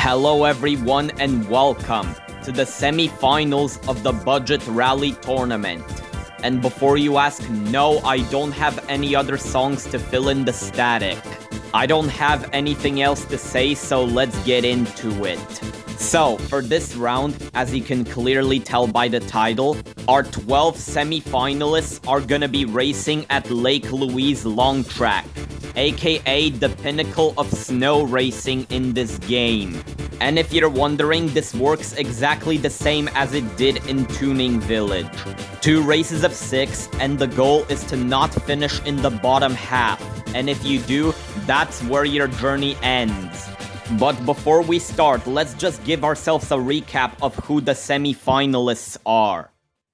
Hello everyone and welcome to the semi-finals of the Budget Rally Tournament. And before you ask, no, I don't have any other songs to fill in the static. I don't have anything else to say, so let's get into it. So, for this round, as you can clearly tell by the title, our 12 semi-finalists are gonna be racing at Lake Louise Long Track, aka the pinnacle of snow racing in this game. And if you're wondering, this works exactly the same as it did in Tuning Village. 2 races of 6, and the goal is to not finish in the bottom half. And if you do, that's where your journey ends. But before we start, let's just give ourselves a recap of who the semi-finalists are.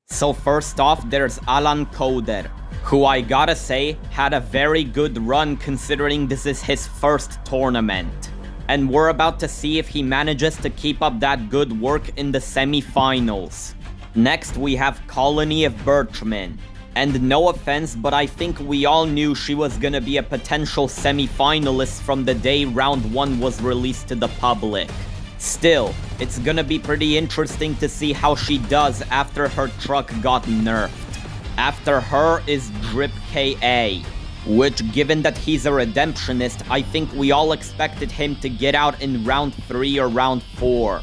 So first off, there's Alan Coder, who I gotta say, had a very good run considering this is his first tournament. And we're about to see if he manages to keep up that good work in the semi-finals. Next, we have Colony of Birchman. And no offense, but I think we all knew she was gonna be a potential semi-finalist from the day round 1 was released to the public. Still, it's gonna be pretty interesting to see how she does after her truck got nerfed. After her is Drip KA, which, given that he's a redemptionist, I think we all expected him to get out in round 3 or round 4.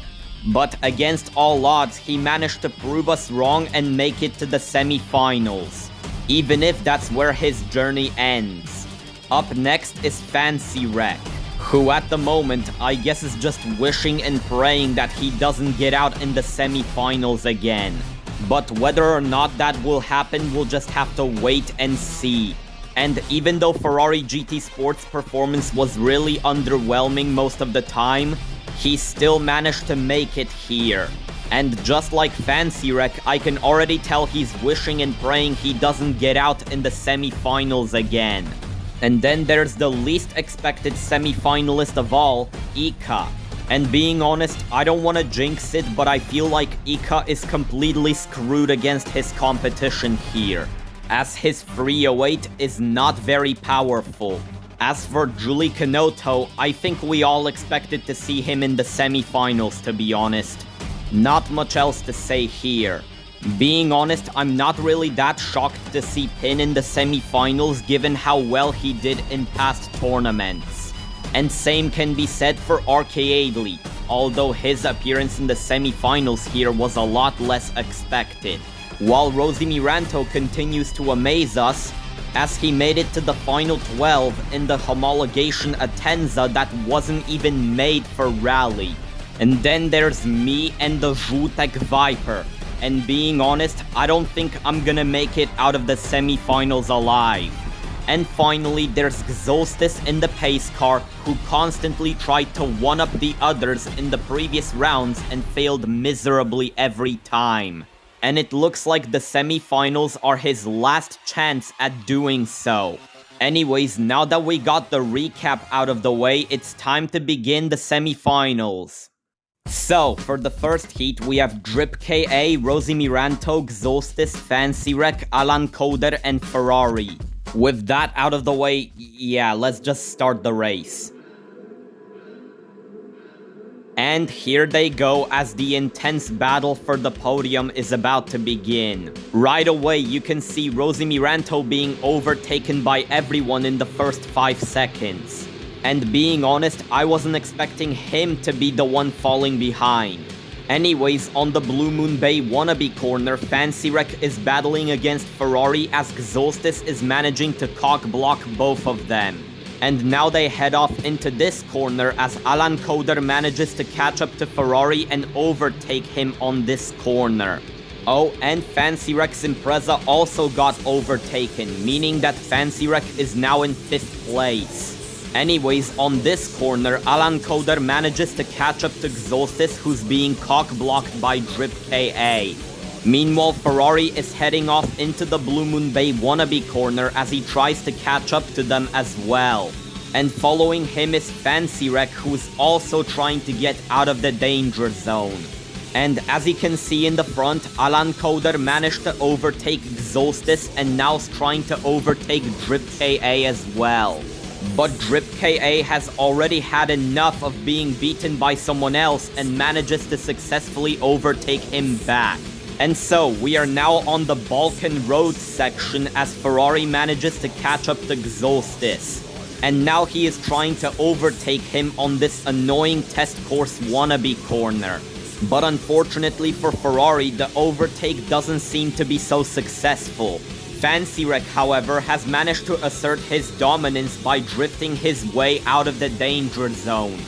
But against all odds, he managed to prove us wrong and make it to the semi-finals, even if that's where his journey ends. Up next is Fancy Wreck, who at the moment, I guess is just wishing and praying that he doesn't get out in the semi-finals again. But whether or not that will happen, we'll just have to wait and see. And even though Ferrari GT Sports' performance was really underwhelming most of the time, he still managed to make it here. And just like Fancy Wreck, I can already tell he's wishing and praying he doesn't get out in the semi-finals again. And then there's the least expected semi-finalist of all, Ika. And being honest, I don't want to jinx it, but I feel like Ika is completely screwed against his competition here, as his 308 is not very powerful. As for Julie Kanoto, I think we all expected to see him in the semi-finals, to be honest. Not much else to say here. Being honest, I'm not really that shocked to see Pin in the semi-finals given how well he did in past tournaments. And same can be said for Arcadely, although his appearance in the semi-finals here was a lot less expected. While Rosie Miranto continues to amaze us, as he made it to the final 12 in the homologation Atenza that wasn't even made for Rally. And then there's me and the Zhutek Viper. And being honest, I don't think I'm gonna make it out of the semi-finals alive. And finally, there's Xolstis in the pace car, who constantly tried to one-up the others in the previous rounds and failed miserably every time. And it looks like the semi-finals are his last chance at doing so. Anyways, now that we got the recap out of the way, it's time to begin the semi-finals. So, for the first heat, we have Drip KA, Rosie Miranto, Xolstis, Fancy Wreck, Alan Coder, and Ferrari. With that out of the way, yeah, let's just start the race. And here they go as the intense battle for the podium is about to begin. Right away, you can see Rosie Miranto being overtaken by everyone in the first 5 seconds. And being honest, I wasn't expecting him to be the one falling behind. Anyways, on the Blue Moon Bay wannabe corner, Fancy Wreck is battling against Ferrari as Xolstis is managing to cock-block both of them. And now they head off into this corner as Alan Coder manages to catch up to Ferrari and overtake him on this corner. Oh, and Fancy Wreck's Impreza also got overtaken, meaning that Fancy Wreck is now in 5th place. Anyways, on this corner, Alan Coder manages to catch up to Xolstis, who's being cock-blocked by Drip KA. Meanwhile, Ferrari is heading off into the Blue Moon Bay wannabe corner as he tries to catch up to them as well. And following him is Fancy Wreck, who's also trying to get out of the danger zone. And as you can see in the front, Alan Coder managed to overtake Xolstis and now's trying to overtake Drip KA as well. But Drip KA has already had enough of being beaten by someone else and manages to successfully overtake him back. And so, we are now on the Balkan Road section as Ferrari manages to catch up to Xolstis. And now he is trying to overtake him on this annoying test course wannabe corner. But unfortunately for Ferrari, the overtake doesn't seem to be so successful. FancyWreck, however, has managed to assert his dominance by drifting his way out of the danger zone.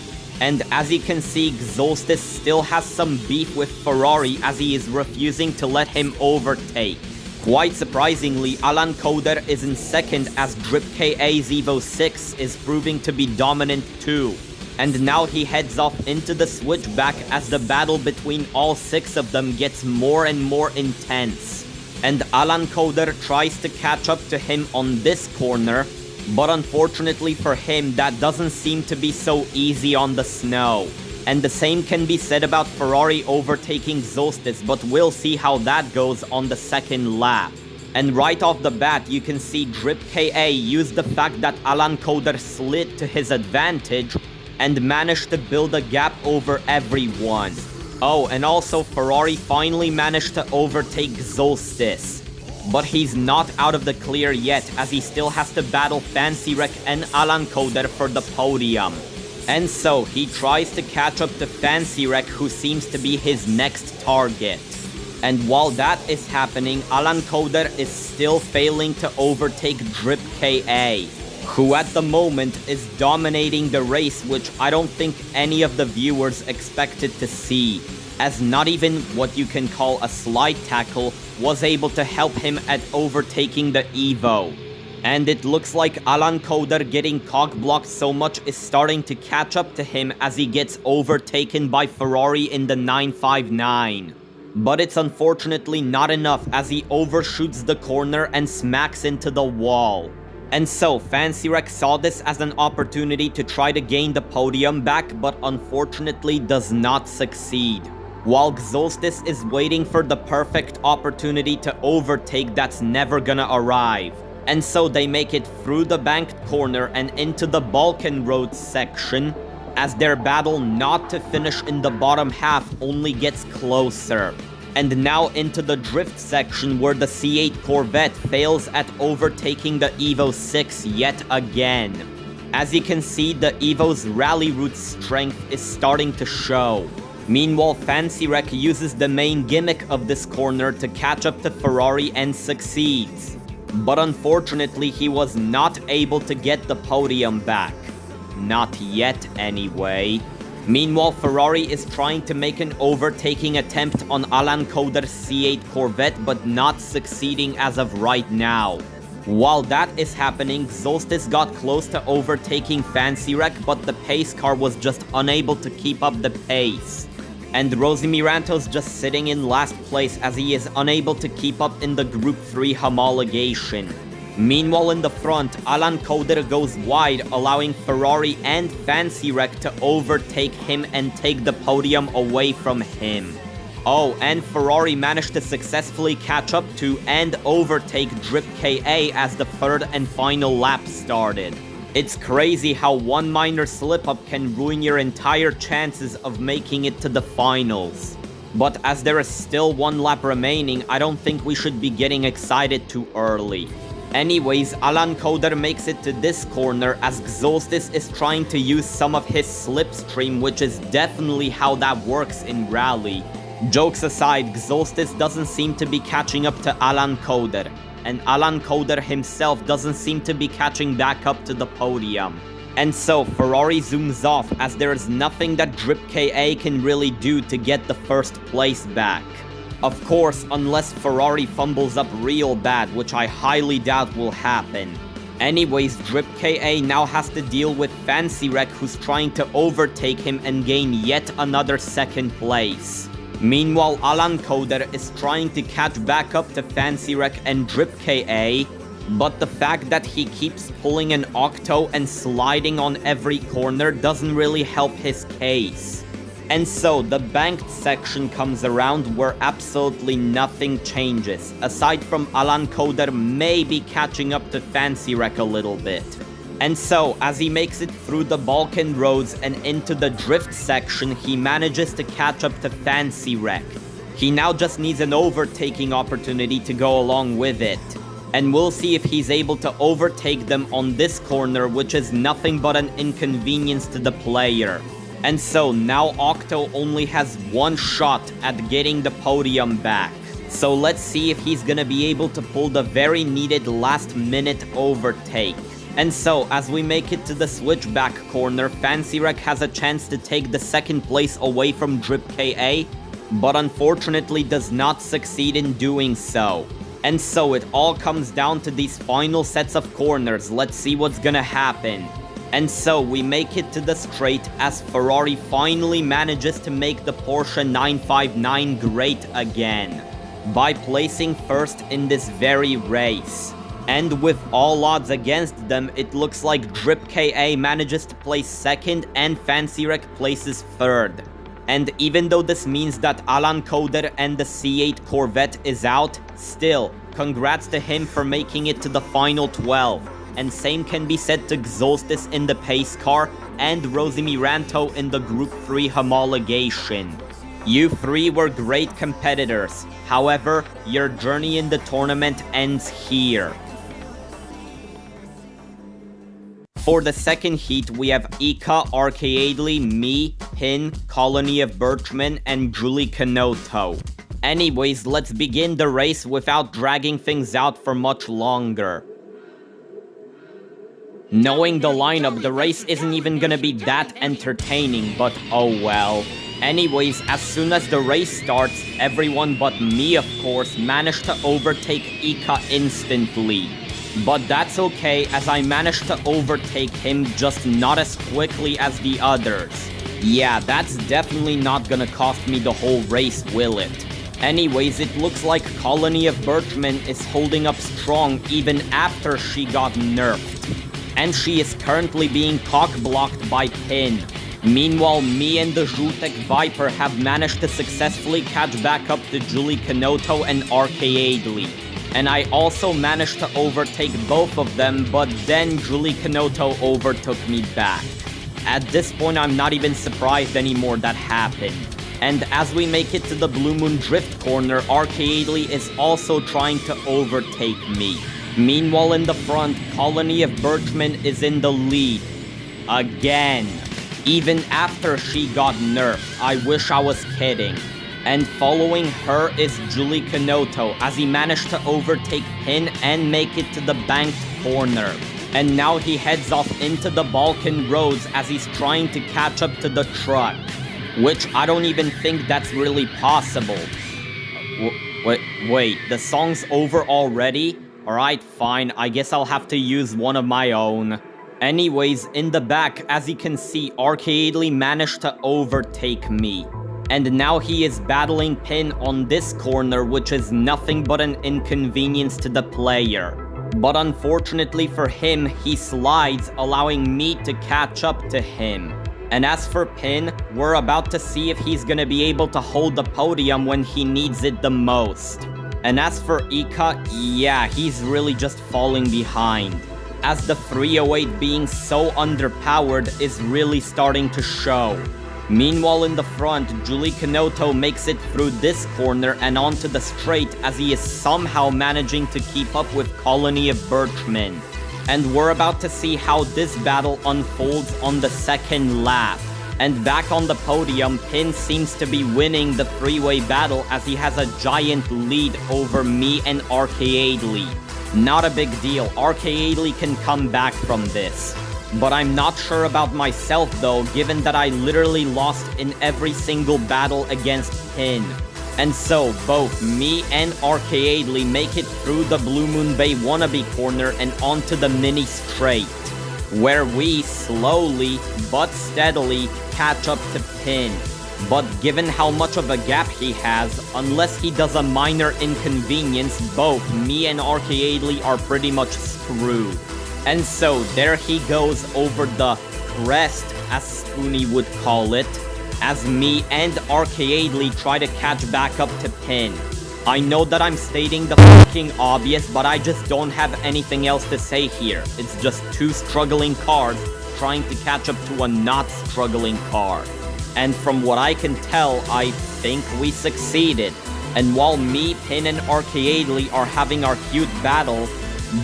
And as you can see, Xolstis still has some beef with Ferrari as he is refusing to let him overtake. Quite surprisingly, Alan Coder is in second as Drip KA's Evo 6 is proving to be dominant too. And now he heads off into the switchback as the battle between all 6 of them gets more and more intense. And Alan Coder tries to catch up to him on this corner, but unfortunately for him, that doesn't seem to be so easy on the snow. And the same can be said about Ferrari overtaking Xolstis, but we'll see how that goes on the second lap. And right off the bat, you can see Drip KA use the fact that Alan Coder slid to his advantage and managed to build a gap over everyone. Oh, and also Ferrari finally managed to overtake Xolstis. But he's not out of the clear yet, as he still has to battle FancyWreck and Alan Coder for the podium. And so, he tries to catch up to FancyWreck, who seems to be his next target. And while that is happening, Alan Coder is still failing to overtake Drip KA, who at the moment is dominating the race, which I don't think any of the viewers expected to see, as not even what you can call a slide tackle was able to help him at overtaking the Evo. And it looks like Alan Coder getting cock-blocked so much is starting to catch up to him as he gets overtaken by Ferrari in the 959. But it's unfortunately not enough as he overshoots the corner and smacks into the wall. And so, FancyWreck saw this as an opportunity to try to gain the podium back, but unfortunately does not succeed. While Xolstis is waiting for the perfect opportunity to overtake that's never gonna arrive. And so they make it through the banked corner and into the Balkan Road section, as their battle not to finish in the bottom half only gets closer. And now into the drift section where the C8 Corvette fails at overtaking the Evo 6 yet again. As you can see, the Evo's rally route strength is starting to show. Meanwhile, FancyWreck uses the main gimmick of this corner to catch up to Ferrari and succeeds. But unfortunately, he was not able to get the podium back. Not yet, anyway. Meanwhile, Ferrari is trying to make an overtaking attempt on Alan Coder's C8 Corvette, but not succeeding as of right now. While that is happening, Xolstis got close to overtaking FancyWreck, but the pace car was just unable to keep up the pace. And Rosy Miranto's just sitting in last place as he is unable to keep up in the Group 3 homologation. Meanwhile, in the front, Alan Coder goes wide, allowing Ferrari and FancyWreck to overtake him and take the podium away from him. Oh, and Ferrari managed to successfully catch up to and overtake Drip KA as the third and final lap started. It's crazy how one minor slip-up can ruin your entire chances of making it to the finals. But as there is still one lap remaining, I don't think we should be getting excited too early. Anyways, Alan Coder makes it to this corner as Xolstis is trying to use some of his slipstream, which is definitely how that works in rally. Jokes aside, Xolstis doesn't seem to be catching up to Alan Coder, and Alan Coder himself doesn't seem to be catching back up to the podium. And so, Ferrari zooms off as there is nothing that Drip KA can really do to get the first place back. Of course, unless Ferrari fumbles up real bad, which I highly doubt will happen. Anyways, Drip KA now has to deal with FancyWreck, who's trying to overtake him and gain yet another second place. Meanwhile, Alan Coder is trying to catch back up to FancyWreck and Drip KA, but the fact that he keeps pulling an octo and sliding on every corner doesn't really help his case. And so, the banked section comes around where absolutely nothing changes, aside from Alan Coder maybe catching up to FancyWreck a little bit. And so, as he makes it through the Balkan roads and into the drift section, he manages to catch up to Fancy Wreck. He now just needs an overtaking opportunity to go along with it. And we'll see if he's able to overtake them on this corner, which is nothing but an inconvenience to the player. And so, now Octo only has one shot at getting the podium back. So let's see if he's gonna be able to pull the very needed last-minute overtake. And so, as we make it to the switchback corner, Fancy Wreck has a chance to take the second place away from Drip KA, but unfortunately does not succeed in doing so. And so it all comes down to these final sets of corners. Let's see what's gonna happen. And so we make it to the straight as Ferrari finally manages to make the Porsche 959 great again, by placing first in this very race. And with all odds against them, it looks like Drip KA manages to place second and Fancy Wreck places third. And even though this means that Alan Coder and the C8 Corvette is out, still, congrats to him for making it to the final 12. And same can be said to Xolstis in the pace car and Rosie Miranto in the Group 3 homologation. You three were great competitors. However, your journey in the tournament ends here. For the second heat, we have Ika, Arcadely, me, Pin, Colony of Birchmen, and Julie Canoto. Anyways, let's begin the race without dragging things out for much longer. Knowing the lineup, the race isn't even gonna be that entertaining, but oh well. Anyways, as soon as the race starts, everyone but me, of course, managed to overtake Ika instantly. But that's okay, as I managed to overtake him, just not as quickly as the others. Yeah, that's definitely not gonna cost me the whole race, will it? Anyways, it looks like Colony of Birchmen is holding up strong even after she got nerfed. And she is currently being cock-blocked by Pin. Meanwhile, me and the Zhutek Viper have managed to successfully catch back up to Julie Canoto and Arcadely. And I also managed to overtake both of them, but then Julie Canoto overtook me back. At this point, I'm not even surprised anymore that happened. And as we make it to the Blue Moon Drift corner, Arcadely is also trying to overtake me. Meanwhile, in the front, Colony of Birchmen is in the lead. Again. Even after she got nerfed. I wish I was kidding. And following her is Julie Canoto, as he managed to overtake Pin and make it to the banked corner. And now he heads off into the Balkan roads as he's trying to catch up to the truck. Which I don't even think that's really possible. Wait, the song's over already? Alright, fine, I guess I'll have to use one of my own. Anyways, in the back, as you can see, Arcadely managed to overtake me. And now he is battling Pin on this corner, which is nothing but an inconvenience to the player. But unfortunately for him, he slides, allowing me to catch up to him. And as for Pin, we're about to see if he's gonna be able to hold the podium when he needs it the most. And as for Ika, yeah, he's really just falling behind, as the 308 being so underpowered is really starting to show. Meanwhile, in the front, Julie Canoto makes it through this corner and onto the straight as he is somehow managing to keep up with Colony of Birchmen. And we're about to see how this battle unfolds on the second lap. And back on the podium, Pin seems to be winning the three-way battle as he has a giant lead over me and Arcadely. Not a big deal, Arcadely can come back from this. But I'm not sure about myself though, given that I literally lost in every single battle against Pin. And so, both me and Arcadely make it through the Blue Moon Bay wannabe corner and onto the mini straight, where we slowly but steadily catch up to Pin. But given how much of a gap he has, unless he does a minor inconvenience, both me and Arcadely are pretty much screwed. And so there he goes over the crest, as Spoonie would call it, as me and Arcadely try to catch back up to Pin. I know that I'm stating the fucking obvious, but I just don't have anything else to say here. It's just two struggling cars trying to catch up to a not struggling car. And from what I can tell, I think we succeeded. And while me, Pin, and Arcaadely are having our cute battle,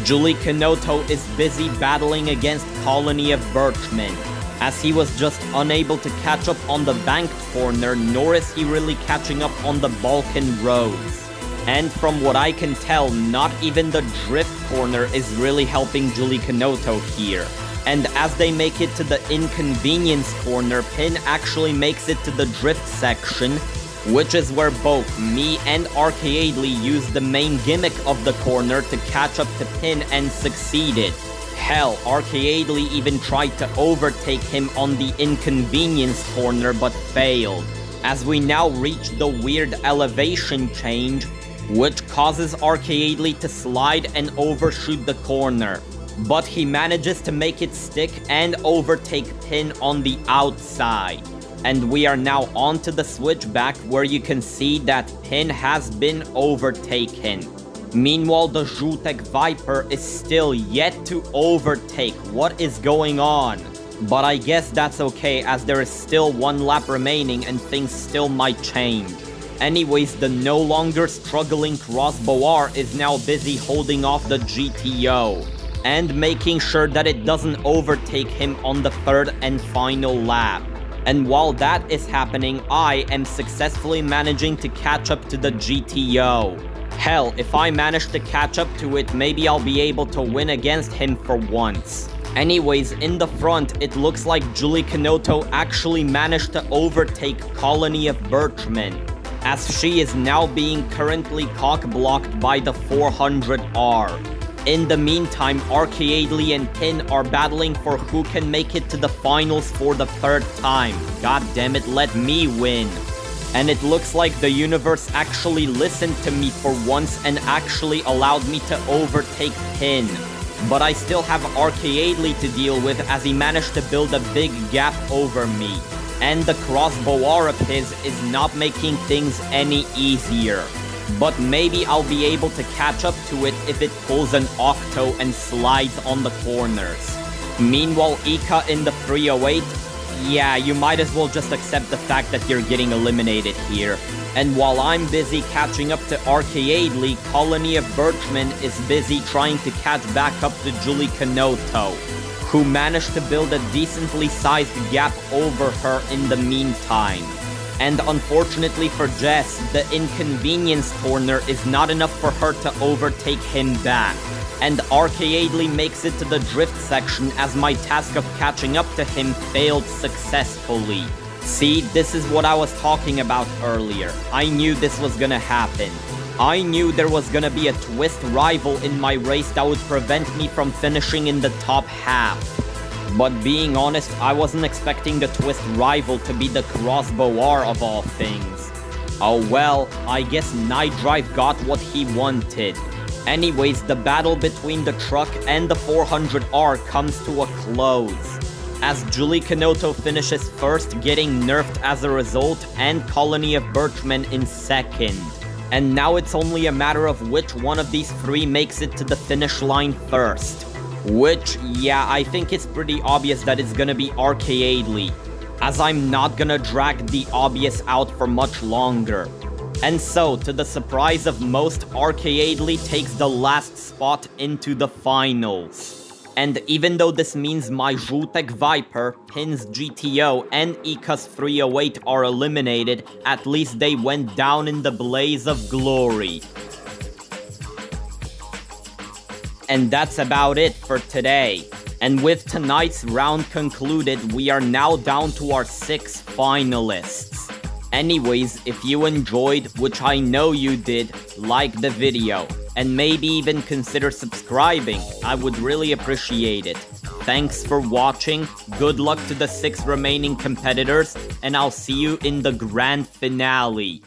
Julie Kanoto is busy battling against Colony of Birchmen, as he was just unable to catch up on the banked corner, nor is he really catching up on the Balkan roads. And from what I can tell, not even the drift corner is really helping Julie Kanoto here. And as they make it to the inconvenience corner, Pin actually makes it to the drift section, which is where both me and Arcaadely used the main gimmick of the corner to catch up to Pin and succeeded. Hell, Arcaadely even tried to overtake him on the inconvenience corner but failed, as we now reach the weird elevation change, which causes Arcaadely to slide and overshoot the corner. But he manages to make it stick and overtake Pin on the outside. And we are now onto the switchback, where you can see that Pin has been overtaken. Meanwhile, the Zhutek Viper is still yet to overtake. What is going on? But I guess that's okay, as there is still one lap remaining and things still might change. Anyways, the no longer struggling Crossbow is now busy holding off the GTO and making sure that it doesn't overtake him on the third and final lap. And while that is happening, I am successfully managing to catch up to the GTO. Hell, if I manage to catch up to it, maybe I'll be able to win against him for once. Anyways, in the front, it looks like Julie Kanoto actually managed to overtake Colony of Birchmen, as she is now being currently cock-blocked by the 400R. In the meantime, Arcaadely and Pin are battling for who can make it to the finals for the third time. God damn it, let me win. And it looks like the universe actually listened to me for once and actually allowed me to overtake Pin. But I still have Arcaadely to deal with, as he managed to build a big gap over me. And the crossbow of his is not making things any easier. But maybe I'll be able to catch up to it if it pulls an Octo and slides on the corners. Meanwhile, Ika in the 308, yeah, you might as well just accept the fact that you're getting eliminated here. And while I'm busy catching up to Arcaadely, Colony of Birchmen is busy trying to catch back up to Julie Kanoto, who managed to build a decently sized gap over her in the meantime. And unfortunately for Jess, the inconvenience corner is not enough for her to overtake him back. And Arcaadely makes it to the drift section, as my task of catching up to him failed successfully. See, this is what I was talking about earlier. I knew this was gonna happen. I knew there was gonna be a twist rival in my race that would prevent me from finishing in the top half. But being honest, I wasn't expecting the twist rival to be the Crossbow R of all things. Oh well, I guess Night Drive got what he wanted. Anyways, the battle between the truck and the 400R comes to a close, as Julie Kanoto finishes first, getting nerfed as a result, and Colony of Birchmen in second. And now it's only a matter of which one of these three makes it to the finish line first. Which, yeah, I think it's pretty obvious that it's gonna be Arcaadely, as I'm not gonna drag the obvious out for much longer. And so, to the surprise of most, Arcaadely takes the last spot into the finals. And even though this means my Zhutek Viper, Pin's GTO, and Ika's 308 are eliminated, at least they went down in the blaze of glory. And that's about it for today. And with tonight's round concluded, we are now down to our 6 finalists. Anyways, if you enjoyed, which I know you did, like the video, and maybe even consider subscribing. I would really appreciate it. Thanks for watching, good luck to the 6 remaining competitors, and I'll see you in the grand finale.